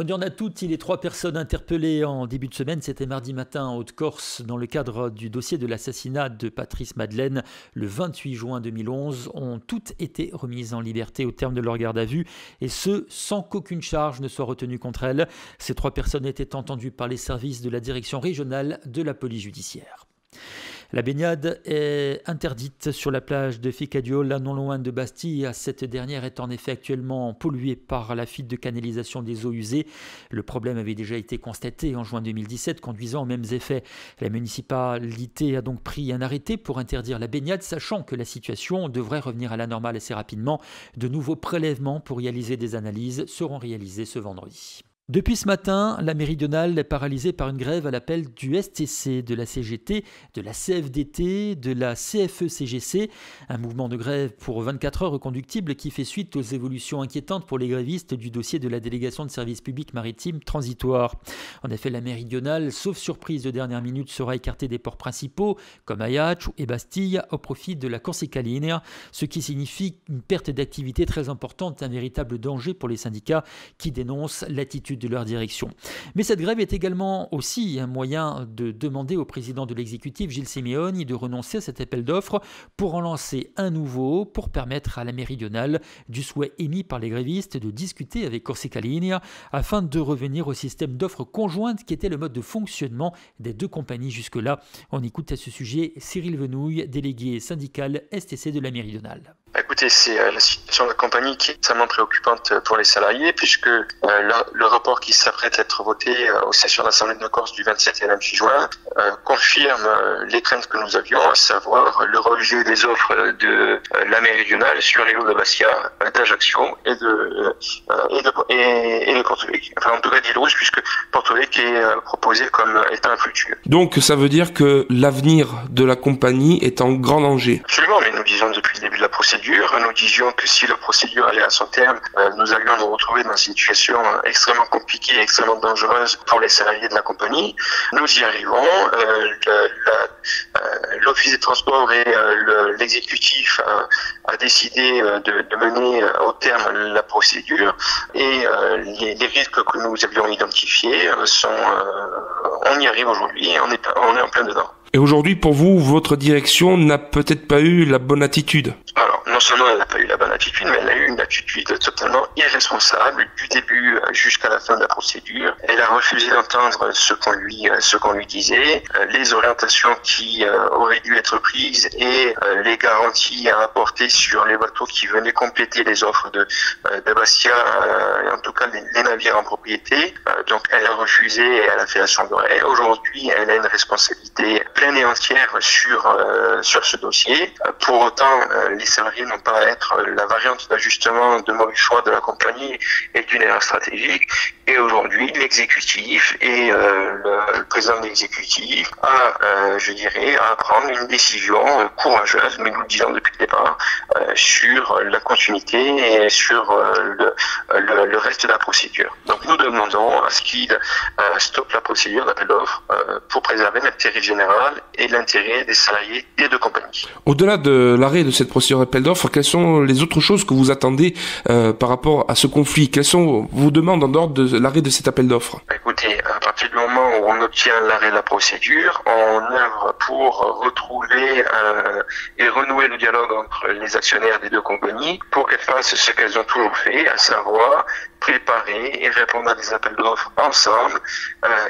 Bonne journée à toutes. Les 3 personnes interpellées en début de semaine, c'était mardi matin en Haute-Corse dans le cadre du dossier de l'assassinat de Patrice Madeleine le 28 juin 2011, ont toutes été remises en liberté au terme de leur garde à vue et ce, sans qu'aucune charge ne soit retenue contre elles. Ces 3 personnes étaient entendues par les services de la direction régionale de la police judiciaire. La baignade est interdite sur la plage de Ficadiol, non loin de Bastille. Cette dernière est en effet actuellement polluée par la fuite de canalisation des eaux usées. Le problème avait déjà été constaté en juin 2017, conduisant aux mêmes effets. La municipalité a donc pris un arrêté pour interdire la baignade, sachant que la situation devrait revenir à la normale assez rapidement. De nouveaux prélèvements pour réaliser des analyses seront réalisés ce vendredi. Depuis ce matin, la méridionale est paralysée par une grève à l'appel du STC, de la CGT, de la CFDT, de la CFE-CGC. Un mouvement de grève pour 24 heures reconductible qui fait suite aux évolutions inquiétantes pour les grévistes du dossier de la délégation de services publics maritimes transitoires. En effet, la méridionale, sauf surprise de dernière minute, sera écartée des ports principaux comme Ajaccio et Bastille au profit de la Corsica Linea, ce qui signifie une perte d'activité très importante, un véritable danger pour les syndicats qui dénoncent l'attitude de leur direction. Mais cette grève est également aussi un moyen de demander au président de l'exécutif, Gilles Simeoni, de renoncer à cet appel d'offres pour en lancer un nouveau, pour permettre à la méridionale, du souhait émis par les grévistes, de discuter avec Corsica Linea afin de revenir au système d'offres conjointes qui était le mode de fonctionnement des 2 compagnies jusque-là. On écoute à ce sujet Cyril Venouille, délégué syndical STC de la méridionale. Écoutez, c'est la situation de la compagnie qui est extrêmement préoccupante pour les salariés puisque le rapport qui s'apprête à être voté aux sessions de l'Assemblée de Corse du 27 et 28 juin confirme les craintes que nous avions, à savoir le rejet des offres de la méridionale sur les lots de Bastia, d'Ajaccio et de Porto Vecchio. Enfin, en tout cas d'Île Rouge, puisque Porto Vecchio est proposé comme étant un futur. Donc ça veut dire que l'avenir de la compagnie est en grand danger. Absolument, mais nous disions depuis le début de la procédure, nous disions que si la procédure allait à son terme, nous allions nous retrouver dans une situation extrêmement compliquée, extrêmement dangereuse pour les salariés de la compagnie. Nous y arrivons. L'Office des transports et l'exécutif a décidé de mener au terme la procédure et les risques que nous avions identifiés on y arrive aujourd'hui et on est en plein dedans. Et aujourd'hui, pour vous, votre direction n'a peut-être pas eu la bonne attitude. Alors, non seulement elle n'a pas eu la bonne attitude, mais elle a eu une attitude totalement irresponsable du début jusqu'à la fin de la procédure. Elle a refusé d'entendre ce qu'on lui disait, les orientations qui auraient dû être prises et les garanties à apporter sur les bateaux qui venaient compléter les offres de Bastia, en tout cas les navires en propriété. Donc, elle a refusé et elle a fait la chambre d'oreille. Aujourd'hui, elle a une responsabilité pleine et entière sur ce dossier. Pour autant, les salariés n'ont pas à être la variante d'ajustement de mauvais choix de la compagnie et d'une erreur stratégique. Et aujourd'hui, l'exécutif et le président de l'exécutif a prendre une décision courageuse, mais nous le disons depuis le départ, sur la continuité et sur le reste de la procédure. Donc nous demandons à ce qu'il stoppe la procédure d'appel d'offres pour préserver l'intérêt général et l'intérêt des salariés des 2 compagnies. Au-delà de l'arrêt de cette procédure d'appel d'offres, quelles sont les autres choses que vous attendez par rapport à ce conflit? Quelles sont vos demandes en dehors de l'arrêt de cet appel d'offres? Écoutez, à partir du moment où on obtient l'arrêt de la procédure, on œuvre pour retrouver et renouer le dialogue entre les actionnaires des 2 compagnies pour qu'elles fassent ce qu'elles ont toujours fait, à savoir préparer et répondre à des appels d'offres ensemble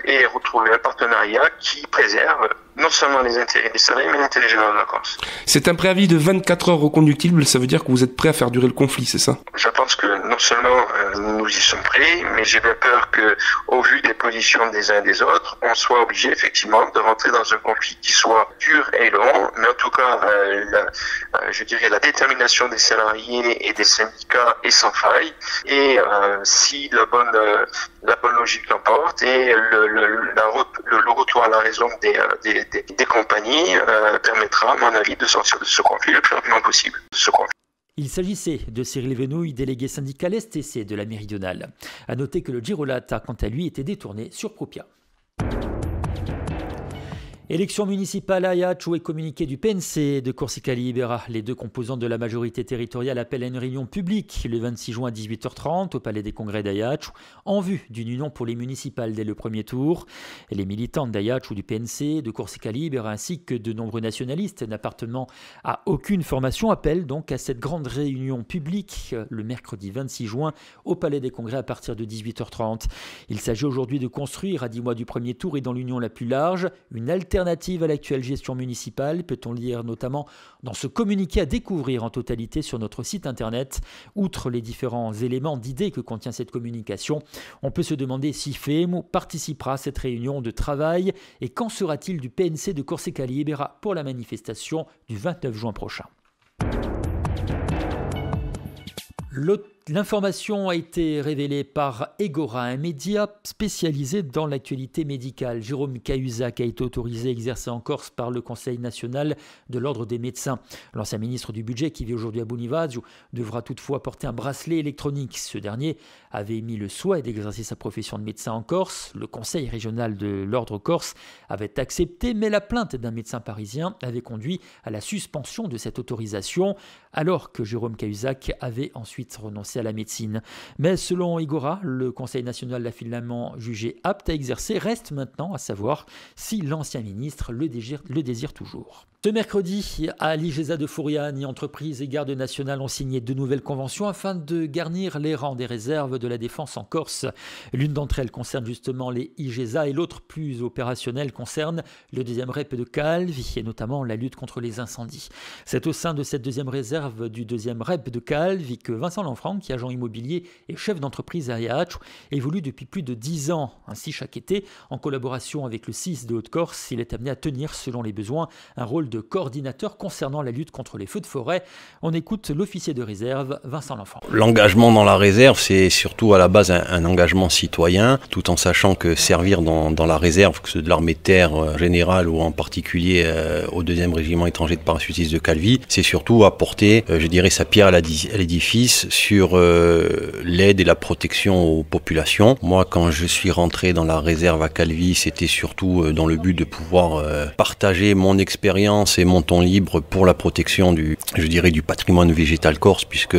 et retrouver un partenariat qui préserve non seulement les intérêts des salariés, mais l'intérêt général de la Corse. C'est un préavis de 24 heures reconductible, ça veut dire que vous êtes prêt à faire durer le conflit, c'est ça? Je pense que non seulement nous y sommes prêts, mais j'ai bien peur que, au vu des positions des uns et des autres, on soit obligé effectivement de rentrer dans un conflit qui soit dur et long, mais en tout cas, la détermination des salariés et des syndicats est sans faille, et si la bonne logique l'emporte et le retour à la raison des compagnies permettra, à mon avis, de sortir de ce conflit le plus rapidement possible. Il s'agissait de Cyril Venouille, délégué syndical STC de la méridionale. À noter que le Girolata, quant à lui, était détourné sur Propia. Élection municipale à Ajaccio et communiqué du PNC de Corsica Libera. Les deux composantes de la majorité territoriale appellent à une réunion publique le 26 juin à 18h30 au Palais des Congrès d'Ajaccio en vue d'une union pour les municipales dès le premier tour. Et les militantes d'Ajaccio, du PNC, de Corsica Libera ainsi que de nombreux nationalistes n'appartenant à aucune formation appellent donc à cette grande réunion publique le mercredi 26 juin au Palais des Congrès à partir de 18h30. Il s'agit aujourd'hui de construire à 10 mois du premier tour et dans l'union la plus large une alternative à l'actuelle gestion municipale, peut-on lire notamment dans ce communiqué à découvrir en totalité sur notre site internet. Outre les différents éléments d'idées que contient cette communication, on peut se demander si FEMU participera à cette réunion de travail et qu'en sera-t-il du PNC de Corsica Libera pour la manifestation du 29 juin prochain. L'information a été révélée par Egora, un média spécialisé dans l'actualité médicale. Jérôme Cahuzac a été autorisé à exercer en Corse par le Conseil national de l'Ordre des médecins. L'ancien ministre du Budget, qui vit aujourd'hui à Bonifacio, devra toutefois porter un bracelet électronique. Ce dernier avait émis le souhait d'exercer sa profession de médecin en Corse. Le Conseil régional de l'Ordre corse avait accepté, mais la plainte d'un médecin parisien avait conduit à la suspension de cette autorisation, alors que Jérôme Cahuzac avait ensuite renoncé à la médecine. Mais selon Egora, le Conseil national l'a finalement jugé apte à exercer. Reste maintenant à savoir si l'ancien ministre le désire toujours. Ce mercredi, à l'IGESA de Fouriane, entreprises et gardes nationales ont signé de nouvelles conventions afin de garnir les rangs des réserves de la défense en Corse. L'une d'entre elles concerne justement les IGESA et l'autre, plus opérationnelle, concerne le deuxième REP de Calvi et notamment la lutte contre les incendies. C'est au sein de cette deuxième réserve du deuxième REP de Calvi que Vincent Lanfranc, qui est agent immobilier et chef d'entreprise à Ajaccio, évolue depuis plus de 10 ans. Ainsi, chaque été, en collaboration avec le CIS de Haute-Corse, il est amené à tenir, selon les besoins, un rôle de coordinateur concernant la lutte contre les feux de forêt. On écoute l'officier de réserve, Vincent Lanfranc. L'engagement dans la réserve, c'est surtout à la base un engagement citoyen, tout en sachant que servir dans la réserve, que ce soit de l'armée de terre en général ou en particulier au 2e régiment étranger de parachutistes de Calvi, c'est surtout apporter, je dirais, sa pierre à l'édifice sur l'aide et la protection aux populations. Moi, quand je suis rentré dans la réserve à Calvi, c'était surtout dans le but de pouvoir partager mon expérience et mon temps libre pour la protection du patrimoine végétal corse, puisque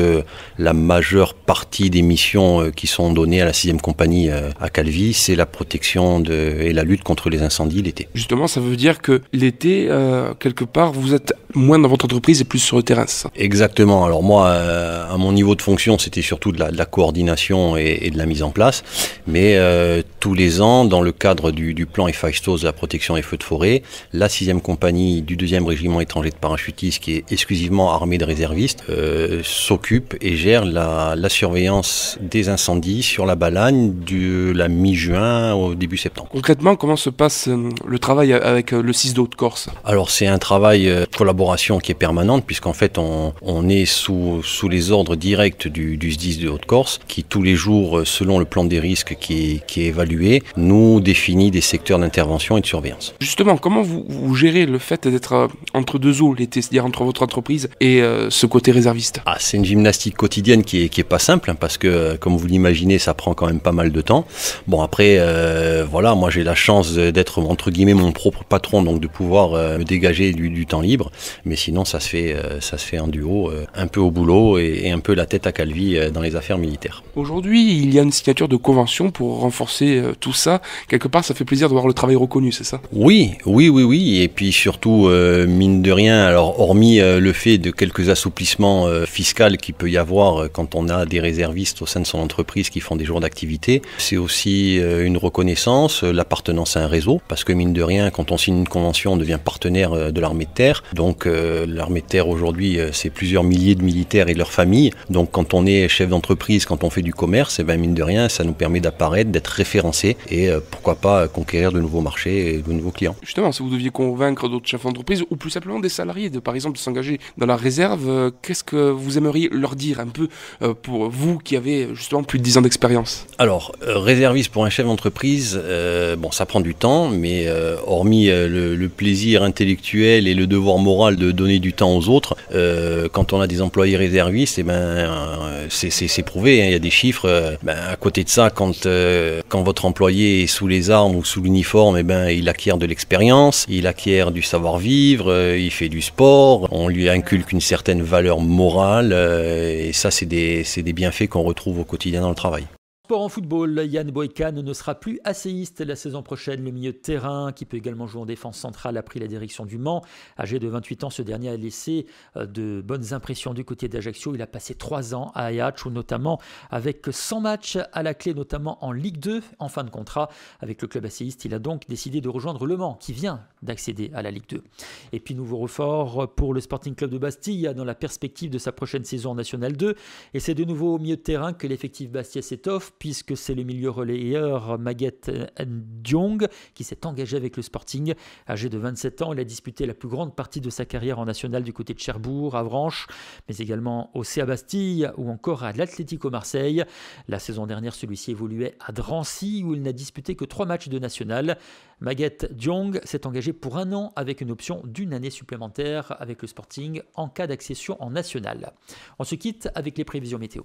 la majeure partie des missions qui sont données à la 6e compagnie à Calvi, c'est la protection et la lutte contre les incendies l'été. Justement, ça veut dire que l'été, quelque part, vous êtes moins dans votre entreprise et plus sur le terrain, c'est ça ? Exactement. Alors moi, à mon niveau de fonction, c'était surtout de la coordination et de la mise en place, mais tous les ans, dans le cadre du plan Héphaïstos de la protection des feux de forêt, la 6e compagnie du 2e régiment étranger de parachutistes, qui est exclusivement armée de réservistes, s'occupe et gère la surveillance des incendies sur la Balagne de la mi-juin au début septembre. Concrètement, comment se passe le travail avec le CIS de Haute-Corse ? Alors c'est un travail de collaboration qui est permanente, puisqu'en fait on est sous les ordres directs du SDIS de Haute-Corse, qui tous les jours, selon le plan des risques qui est évalué, nous définit des secteurs d'intervention et de surveillance. Justement, comment vous gérez le fait d'être entre deux eaux l'été, c'est-à-dire entre votre entreprise et ce côté réserviste ? C'est une gymnastique quotidienne qui est pas simple, parce que, comme vous l'imaginez, ça prend quand même pas mal de temps. Bon, après, voilà, moi j'ai la chance d'être, entre guillemets, mon propre patron, donc de pouvoir me dégager du temps libre, mais sinon ça se fait en duo, un peu au boulot et un peu la tête à Calvi dans les affaires militaires. Aujourd'hui, il y a une signature de convention pour renforcer tout ça. Quelque part, ça fait plaisir de voir le travail reconnu, c'est ça ? Oui. Et puis surtout, mine de rien, alors hormis le fait de quelques assouplissements fiscaux qu'il peut y avoir quand on a des réservistes au sein de son entreprise qui font des jours d'activité, c'est aussi une reconnaissance, l'appartenance à un réseau, parce que mine de rien, quand on signe une convention, on devient partenaire de l'armée de terre. Donc l'armée de terre aujourd'hui, c'est plusieurs milliers de militaires et de leurs familles. Donc quand on est chef d'entreprise, quand on fait du commerce, mine de rien, ça nous permet d'apparaître, d'être référencé et pourquoi pas conquérir de nouveaux marchés et de nouveaux clients. Justement, si vous deviez convaincre d'autres chefs d'entreprise ou plus simplement des salariés par exemple de s'engager dans la réserve, qu'est-ce que vous aimeriez leur dire un peu pour vous qui avez justement plus de 10 ans d'expérience ? Alors, réserviste pour un chef d'entreprise, ça prend du temps, mais hormis le plaisir intellectuel et le devoir moral de donner du temps aux autres, quand on a des employés réservistes, c'est prouvé, hein, il y a des chiffres. À côté de ça, quand votre employé est sous les armes ou sous l'uniforme, il acquiert de l'expérience, il acquiert du savoir-vivre, il fait du sport, on lui inculque une certaine valeur morale, et ça, c'est des bienfaits qu'on retrouve au quotidien dans le travail. Sport en football, Yann Boykan ne sera plus asséiste la saison prochaine. Le milieu de terrain, qui peut également jouer en défense centrale, a pris la direction du Mans. Âgé de 28 ans, ce dernier a laissé de bonnes impressions du côté d'Ajaccio. Il a passé 3 ans à Ajaccio, notamment avec 100 matchs à la clé, notamment en Ligue 2, en fin de contrat. Avec le club asséiste, il a donc décidé de rejoindre le Mans, qui vient d'accéder à la Ligue 2. Et puis nouveau renfort pour le Sporting Club de Bastille, dans la perspective de sa prochaine saison en National 2. Et c'est de nouveau au milieu de terrain que l'effectif Bastia s'étoffe, puisque c'est le milieu relayeur Maguette Diong qui s'est engagé avec le Sporting. Âgé de 27 ans, il a disputé la plus grande partie de sa carrière en national du côté de Cherbourg, Avranches, mais également au CA Bastille ou encore à l'Atlético Marseille. La saison dernière, celui-ci évoluait à Drancy où il n'a disputé que 3 matchs de national. Maguette Diong s'est engagé pour 1 an avec une option d'1 année supplémentaire avec le Sporting en cas d'accession en national. On se quitte avec les prévisions météo.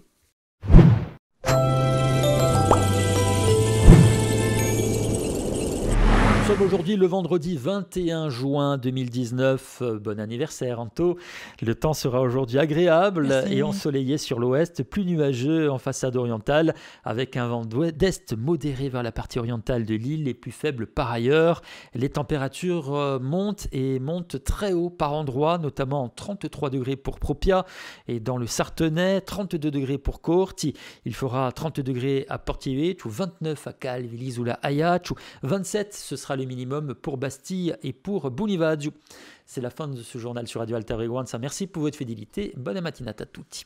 Nous sommes aujourd'hui le vendredi 21 juin 2019. Bon anniversaire Anto. Le temps sera aujourd'hui agréable. Merci. Et ensoleillé sur l'ouest, plus nuageux en façade orientale, avec un vent d'est modéré vers la partie orientale de l'île et plus faible par ailleurs. Les températures montent et montent très haut par endroits, notamment 33 degrés pour Propia et dans le Sartenay, 32 degrés pour Corti. Il fera 30 degrés à Portivec, 29 à Calvilise ou la Ajaccio, 27 ce sera le minimum pour Bastille et pour Bunivaggio. C'est la fin de ce journal sur Radio Alta Frequenza. Merci pour votre fidélité. Bonne matinata a tutti.